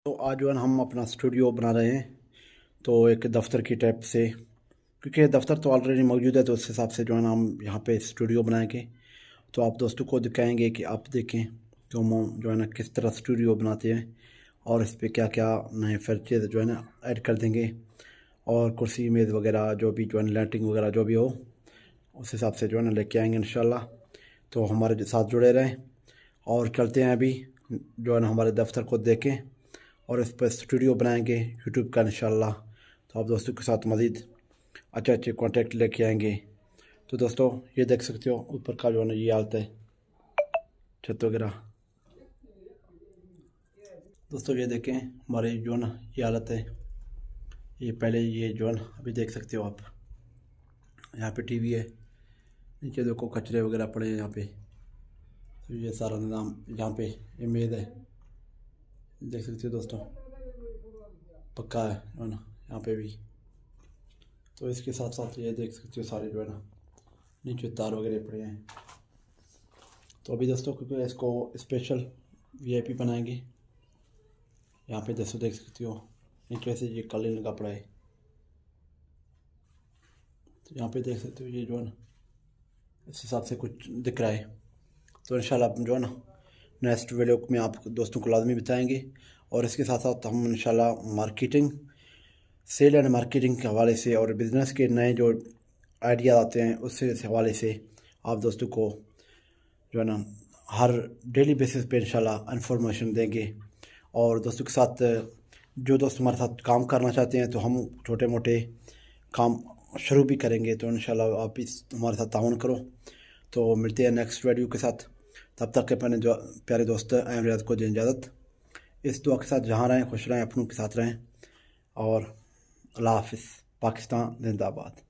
तो आज जो है ना हम अपना स्टूडियो बना रहे हैं। तो एक दफ्तर की टाइप से, क्योंकि दफ्तर तो ऑलरेडी मौजूद है, तो उस हिसाब से जो है ना हम यहाँ पे स्टूडियो बनाएंगे। तो आप दोस्तों को दिखाएंगे कि आप देखें तो हम जो है ना किस तरह स्टूडियो बनाते हैं और इस पर क्या क्या नए फीचर्स जो है ना ऐड कर देंगे। और कुर्सी मेज़ वगैरह जो भी जो है लाइटिंग वगैरह जो भी हो उस हिसाब से जो है ना लेके आएंगे इंशाल्लाह। तो हमारे साथ जुड़े रहें और चलते हैं अभी जो है ना हमारे दफ्तर को देखें और इस पर स्टूडियो बनाएंगे यूट्यूब का इंशाल्लाह। तो आप दोस्तों के साथ मज़ीद अच्छे अच्छे कॉन्टेक्ट लेके आएंगे। तो दोस्तों ये देख सकते हो ऊपर का जो है ना ये हालत है, छत वगैरह। दोस्तों ये देखें हमारे जो है ना ये हालत है। ये पहले ये जो है ना अभी देख सकते हो आप, यहाँ पे टीवी है, नीचे देखो कचरे वगैरह पड़े हैं यहाँ पे। तो ये सारा निज़ाम यहाँ पे ये मेज़ है, देख सकते हो दोस्तों, पक्का है ना यहाँ पे भी। तो इसके साथ साथ ये देख सकते हो सारे जो है ना नीचे तार वगैरह पड़े हैं। तो अभी दोस्तों क्योंकि इसको स्पेशल वीआईपी बनाएंगे। यहाँ पे दोस्तों देख सकते हो नीचे से ये कालीन लगा पड़ा है। तो यहाँ पे देख सकते हो ये जो है ना इस हिसाब से कुछ दिख रहा है। तो इंशाल्लाह जो है ना नेक्स्ट वीडियो में आप दोस्तों को लाजमी बताएंगे। और इसके साथ साथ हम इंशाल्लाह मार्केटिंग, सेल एंड मार्केटिंग के हवाले से और बिज़नेस के नए जो आइडिया आते हैं उससे इस हवाले से आप दोस्तों को जो है ना हर डेली बेसिस पे इंशाल्लाह इन्फॉर्मेशन देंगे। और दोस्तों के साथ जो दोस्त हमारे साथ काम करना चाहते हैं तो हम छोटे मोटे काम शुरू भी करेंगे। तो इंशाल्लाह आप भी हमारे साथ ताउन करो। तो मिलते हैं नेक्स्ट वीडियो के साथ। तब तक के अपने जो प्यारे दोस्त अहम रियाज को दें इजाज़त। इस दुआ के साथ जहाँ रहें खुश रहें, अपनों के साथ रहें और अल्लाह हाफिज़। पाकिस्तान जिंदाबाद।